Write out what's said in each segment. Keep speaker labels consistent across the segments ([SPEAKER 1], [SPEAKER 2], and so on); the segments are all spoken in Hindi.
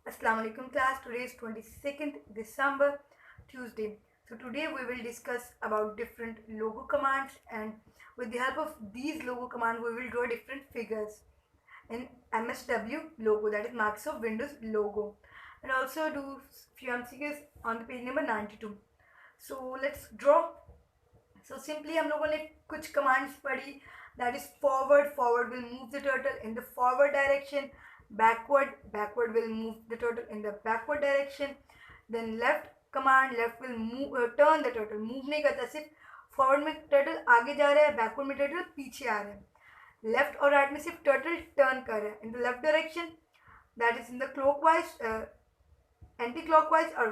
[SPEAKER 1] Assalamu alaikum class. Today is 22nd December, Tuesday. So today we will discuss about different logo commands, and with the help of these logo commands we will draw different figures in MSW logo, that is Microsoft Windows logo, and also do few MCQs on the page number 92. So let's draw. So simply हम लोगों ने कुछ commands पढ़ी, that is forward will move the turtle in the forward direction, backward will move the turtle in the backward direction, then left will move turn the turtle, move नहीं करता, सिर्फ forward में turtle आगे जा रहा है, backward में turtle पीछे आ रहा है, left और right में सिर्फ turtle turn कर रहा है in the left direction, that is in the clockwise, anti-clockwise or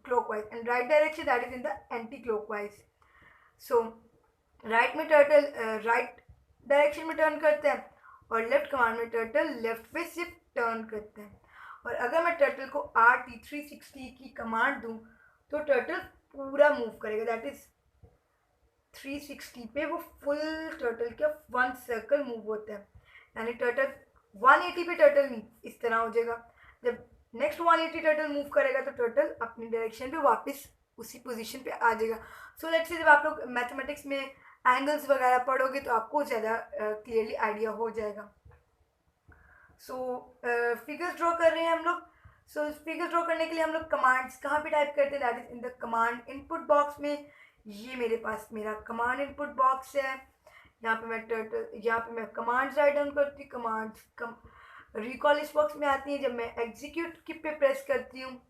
[SPEAKER 1] clockwise, and right direction, that is in the anti-clockwise. So right में टर्टल राइट डायरेक्शन में टर्न करते हैं और लेफ्ट कमांड में टर्टल लेफ्ट पे सिर्फ टर्न करते हैं. और अगर मैं टर्टल को RT360 की कमांड दूं तो टर्टल पूरा मूव करेगा, दैट इज 360 पे वो फुल टर्टल का वन सर्कल मूव होता है. यानी टर्टल 180 पे टर्टल नहीं, इस तरह हो जाएगा. जब नेक्स्ट 180 टर्टल मूव करेगा तो टर्टल अपनी डायरेक्शन पे वापस उसी पोजीशन पे आ जाएगा. सो लेट्स से जब आप लोग मैथमेटिक्स में एंगल्स वगैरह पढ़ोगे तो आपको ज़्यादा क्लियरली आइडिया हो जाएगा. सो फिगर्स ड्रॉ कर रहे हैं हम लोग. सो फिगर्स ड्रॉ करने के लिए हम लोग कमांड्स कहाँ पे टाइप करते हैं, that is in the command input box में. ये मेरे पास मेरा कमांड इनपुट बॉक्स है. यहाँ पे मैं कमांड्स राइट डाउन करती हूँ. रिकॉल इस बॉक्स में आती है जब मैं एग्जीक्यूट की पे प्रेस करती हूँ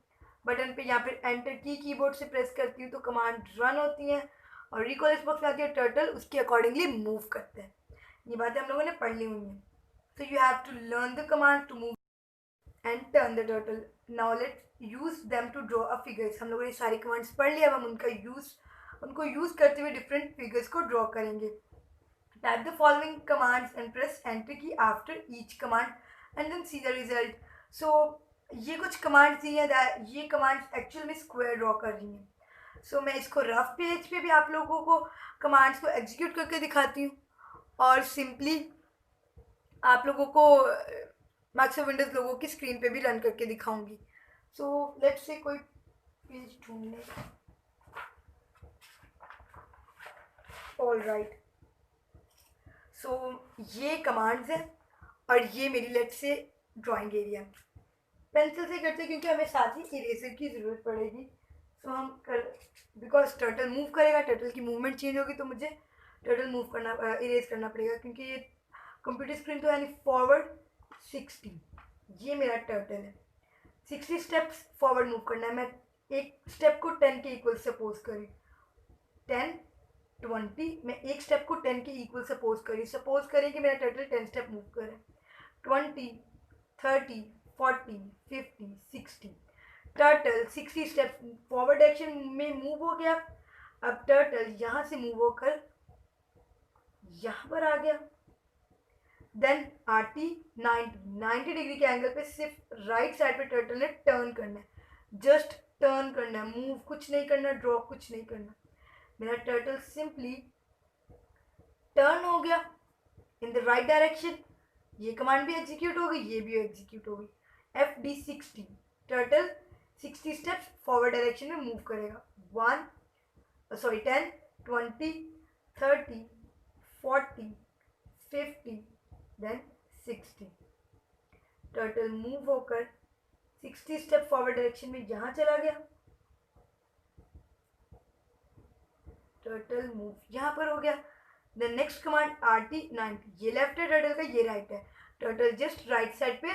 [SPEAKER 1] बटन पे, या फिर एंटर की कीबोर्ड से प्रेस करती हूँ तो कमांड रन होती हैं. और रिकॉल इस बॉक्स में आती है टर्टल, उसके अकॉर्डिंगली मूव करते हैं. ये बातें हम लोगों ने पढ़ ली हुई हैं. So you have to learn the command to move and turn the turtle. Now let's use them to draw a figures. हम लोगों ने सारी कमांड्स पढ़ लिया, अब हम उनको यूज करते हुए डिफरेंट फिगर्स को ड्रॉ करेंगे. Type the following commands and press enter key after each command and then see the result. So ये कुछ कमांड्स दी हैं, ये कमांड्स एक्चुअल में स्क्वायर ड्रॉ कर रही हैं. सो मैं इसको रफ पेज पे भी आप लोगों को कमांड्स को एग्जीक्यूट करके दिखाती हूँ और सिंपली आप लोगों को माइक्रोसॉफ्ट विंडोज लोगों की स्क्रीन पे भी रन करके दिखाऊंगी. सो लेट्स से कोई पेज ढूंढ लें. All right. सो ये कमांड्स हैं और ये मेरी let's say drawing area. Pencil से करते हैं क्योंकि हमें साथ ही इरेजर की ज़रूरत पड़ेगी. सो हम कर बिकॉज टर्टल मूव करेगा, टर्टल की मूवमेंट चेंज होगी तो मुझे टर्टल मूव करना इरेज करना पड़ेगा, क्योंकि ये कंप्यूटर स्क्रीन तो यानी फॉरवर्ड 60, ये मेरा टर्टल है. 60 स्टेप्स फॉरवर्ड मूव करना है. मैं एक स्टेप को 10 के इक्वल सपोज करी, 10 20, मैं एक स्टेप को 10 के इक्वल सपोज करें कि मेरा टर्टल 10 स्टेप मूव करे. 20 30 40 50 60, टर्टल 60 स्टेप फॉरवर्ड डायरेक्शन में मूव हो गया. अब टर्टल यहाँ से मूव होकर यहाँ पर आ गया. देन RT 90 डिग्री के एंगल पे सिर्फ राइट साइड पे टर्टल ने टर्न करना है, जस्ट टर्न करना है, मूव कुछ नहीं करना, ड्रॉ कुछ नहीं करना. मेरा टर्टल सिंपली टर्न हो गया इन द राइट डायरेक्शन. ये कमांड भी एग्जीक्यूट हो गई, ये भी एग्जीक्यूट हो गई. FD60, turtle 60 steps forward direction में मूव करेगा. 10 20 30 40 50 देन 60. टर्टल मूव होकर 60 स्टेप फॉरवर्ड डायरेक्शन में यहाँ चला गया. टर्टल मूव यहाँ पर हो गया. द नेक्स्ट कमांड RT90, ये लेफ्ट है टर्टल का, ये राइट है. टर्टल जस्ट राइट साइड पे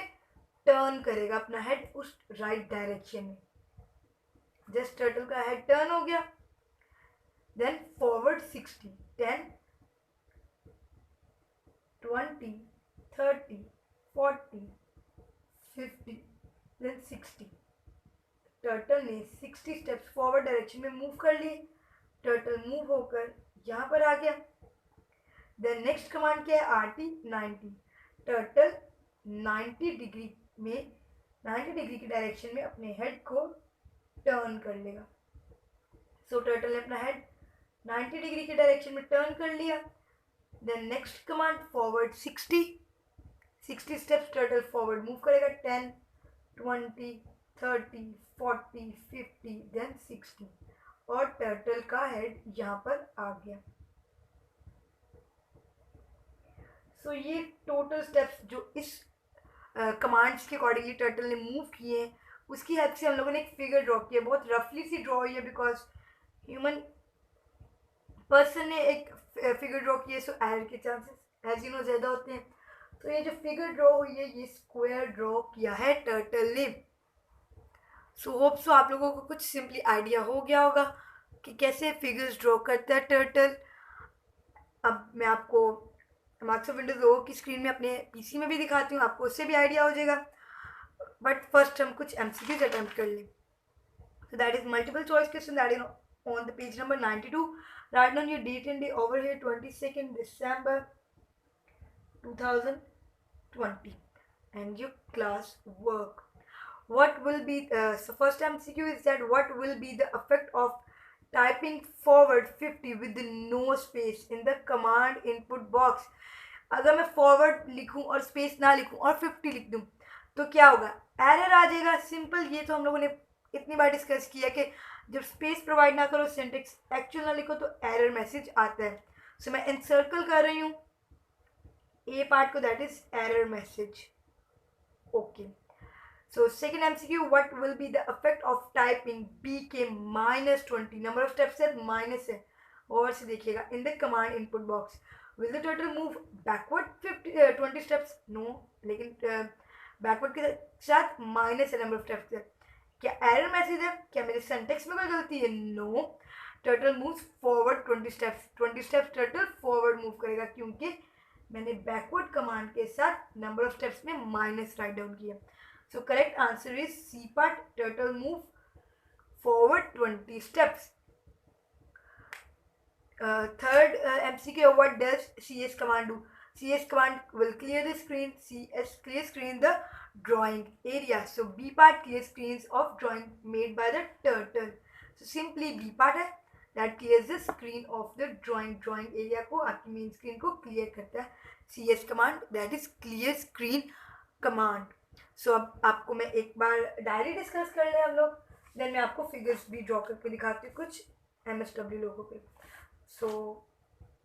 [SPEAKER 1] टर्न करेगा अपना हेड उस राइट डायरेक्शन में. जस्ट टर्टल का हेड टर्न हो गया. Then forward 60, 10 20 30 40 50 then 60. टर्टल ने 60 स्टेप्स फॉरवर्ड डायरेक्शन में मूव कर लिए. टर्टल मूव होकर यहाँ पर आ गया. देन नेक्स्ट कमांड क्या है, RT90, टर्टल 90 डिग्री की डायरेक्शन में अपने हेड को टर्न कर लेगा. सो टर्टल ने अपना हेड 90 डिग्री की डायरेक्शन में टर्न कर लिया. Then next command forward 60 steps turtle forward move करेगा. 10 20, 30, 40, 50, देन 60 और टर्टल का हेड यहाँ पर आ गया। सो ये टोटल स्टेप्स जो इस कमांड्स के अकॉर्डिंगली टर्टल ने मूव किए हैं उसकी हेल्प से हम लोगों ने एक फिगर ड्रॉ किया। बहुत रफली सी ड्रॉ हुई है बिकॉज ह्यूमन पर्सन ने एक फिगर ड्रॉ की है, सो एरर के चांसेस एज यू नो ज़्यादा होते हैं। तो ये जो फिगर ड्रॉ हुई है ये स्क्वायर ड्रॉ किया है टर्टल ने। सो होप सो आप लोगों को कुछ सिंपली आइडिया हो गया होगा कि कैसे फिगर्स ड्रॉ करता है टर्टल। अब मैं आपको माइक्रोसॉफ्ट विंडोज लोगो की स्क्रीन में अपने पीसी में भी दिखाती हूँ, आपको उससे भी आइडिया हो जाएगा। बट फर्स्ट हम कुछ एमसीक्यूज अटेम्प्ट कर लें। So that is multiple choice question that is on the page number 92. Write down your date and day over here, 22nd December 2020 and your class work. What will be, so first MCQ is that what will be the effect of typing forward 50 with no space in the command input box? अगर मैं फॉरवर्ड लिखूं और स्पेस ना लिखूं और 50 लिख दूं तो क्या होगा? एरर आ जाएगा। सिंपल, ये तो हम लोगों ने इतनी बार डिस्कस किया कि जब स्पेस प्रोवाइड ना करो, सिंटेक्स एक्चुअल ना लिखो तो एरर मैसेज आता है। सो मैं एनसर्कल कर रही हूँ ए पार्ट को, that is error message. Okay, so second MCQ, what will be the effect of typing B K -20, number of steps है माइनस है, और से देखिएगा in the command input box. Will the turtle move backward 20 steps? No, लेकिन बैकवर्ड के साथ माइनस है नंबर ऑफ स्टेप्स है। क्या एरर मैसेज है? क्या मेरे सिंटेक्स में कोई गलती है? No, turtle moves forward 20 steps. 20 steps turtle forward move करेगा क्योंकि मैंने बैकवर्ड कमांड के साथ नंबर ऑफ स्टेप्स में माइनस राइट डाउन किया। So correct answer is C part, turtle move forward 20 steps. Third MCQ, what does CS command do? CS command will clear the screen. CS clear screen the drawing area. So B part clear screens of drawing made by the turtle. So simply B part है that clears the screen of the drawing area को, आपकी main screen को clear करता है। CS command that is clear screen command. So अब आपको मैं एक बार डायरी डिस्कस कर लें हम लोग, देन मैं आपको फिगर्स भी ड्रॉ करके दिखाती हूँ कुछ MSW लोगों पे। So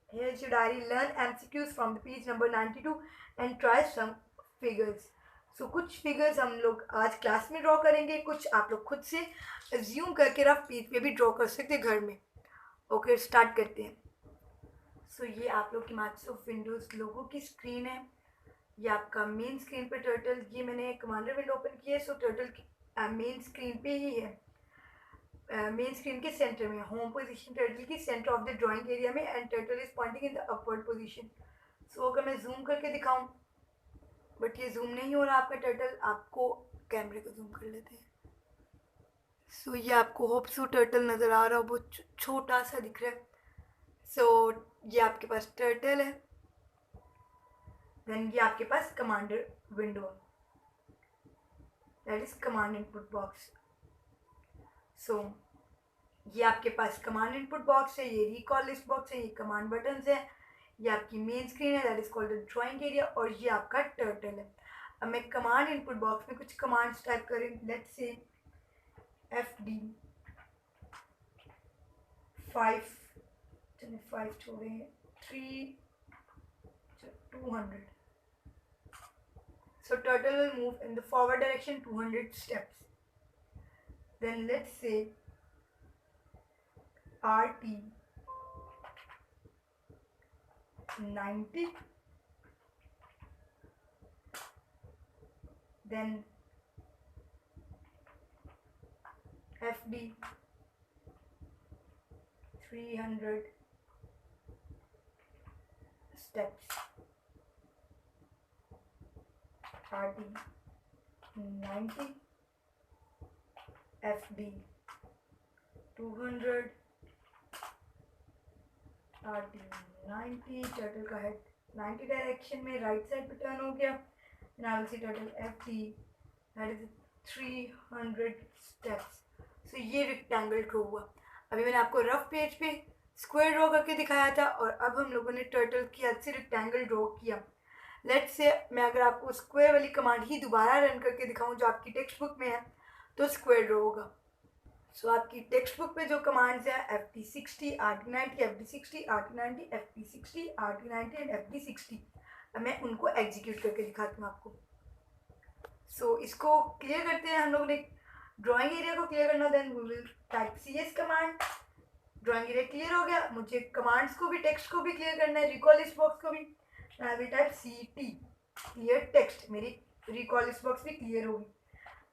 [SPEAKER 1] here is your diary. Learn MCQs from the page number 92 and try some figures. So कुछ फिगर्स हम लोग आज क्लास में ड्रॉ करेंगे, कुछ आप लोग खुद से एज्यूम करके रफ पेज पे भी ड्रॉ कर सकते हैं घर में। ओके, स्टार्ट करते हैं। सो ये आप लोग की माइक्रोसॉफ्ट विंडोज़ लोगो की स्क्रीन है, ये आपका मेन स्क्रीन पे टर्टल, ये मैंने कमांडर विंडो ओपन की है, सो टर्टल मेन स्क्रीन पे ही है। मेन स्क्रीन के सेंटर में होम पोजीशन टर्टल की centre of the drawing area में, and turtle is pointing in the upward position. So अगर मैं जूम करके दिखाऊं, बट ये जूम नहीं हो रहा आपका टर्टल, आपको कैमरे को जूम कर लेते हैं। सो ये आपको होप सो टर्टल नज़र आ रहा हो, बहुत छोटा सा दिख रहा है। सो ये आपके पास टर्टल है, देन ये आपके पास commander window, that is command input box. So ये आपके पास कमांड इनपुट बॉक्स है, ये रिकॉल लिस्ट बॉक्स है, ये कमांड बटन्स है, ये आपकी मेन स्क्रीन है that is called the drawing area, और ये आपका टर्टल है। अब मैं कमांड इनपुट बॉक्स में कुछ कमांड्स टाइप करें, लेट्स से FD 5 छोड़े 3 200। So turtle will move in the forward direction 200 steps. Then let's say RT 90, then FD 300 steps, RT 90, FD 200, RT 90, turtle का हेड 90 डायरेक्शन में राइट साइड पे टर्न हो गया। Now we'll see turtle FD that is 300 steps. So ये रेक्टेंगल ड्रॉ हुआ। अभी मैंने आपको रफ पेज पे स्क्वायर ड्रॉ करके दिखाया था, और अब हम लोगों ने टर्टल की हेल्प से रेक्टेंगल ड्रॉ किया। लेट्स से मैं अगर आपको स्क्वायर वाली कमांड ही दोबारा रन करके दिखाऊं जो आपकी टेक्स्ट बुक में है तो स्क्वायर ड्रॉ होगा। सो आपकी टेक्स्ट बुक में जो कमांड्स हैं FD60, RT90, FD60, RT90, FD60, RT90 and FD60, मैं उनको एग्जीक्यूट करके दिखाती हूँ आपको। सो इसको क्लियर करते हैं। हम लोग ने ड्राइंग एरिया को क्लियर करना, then we will type CS command. Drawing area clear हो गया, मुझे कमांड्स को भी टेक्स्ट को भी क्लियर करना है, रिकॉल लिस्ट बॉक्स को भी। I will type CT clear text, मेरी रिकॉल लिस्ट बॉक्स भी क्लियर होगी।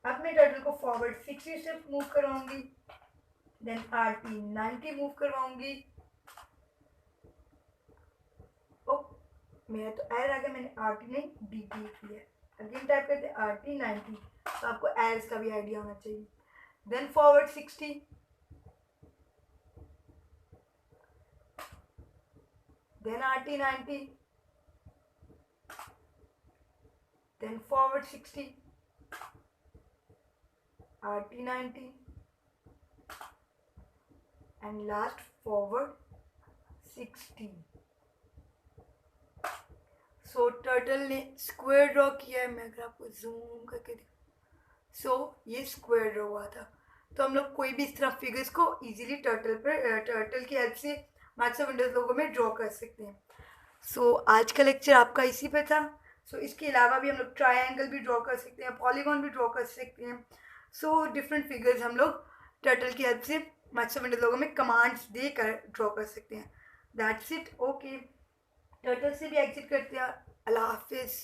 [SPEAKER 1] अब मैं टर्टल को फॉरवर्ड 60 स्टेप्स मूव करवाऊंगी, देन RT90 मूव करवाऊंगी। ओ मेरा तो एरर आ गया, मैंने RT नहीं DT किया। अगेन टाइप करते हैं RT90, तो आपको एरर्स का भी आइडिया होना चाहिए। Then forward 60, then RT90, then forward 60, RT90 and last forward 60। So turtle ने स्क्वायर ड्रॉ किया है, मैं अगर आपको जूम करके ये स्क्वायर ड्रॉ हुआ था। तो हम लोग कोई भी इस तरह फिगर्स को इजीली टर्टल की हेल्प से माइक्रोसॉफ्ट विंडोज लोगो में ड्रॉ कर सकते हैं। आज का लेक्चर आपका इसी पे था। इसके अलावा भी हम लोग ट्रायंगल भी ड्रॉ कर सकते हैं, पॉलीगॉन भी ड्रॉ कर सकते हैं। डिफरेंट फिगर्स हम लोग टर्टल की हेल्प से माइक्रोसॉफ्ट विंडोज लोगो में कमांड्स देकर ड्रॉ कर सकते हैं। That's it. ओके, टर्टल से भी एग्जिट करते हैं। अल्लाह हाफिज़।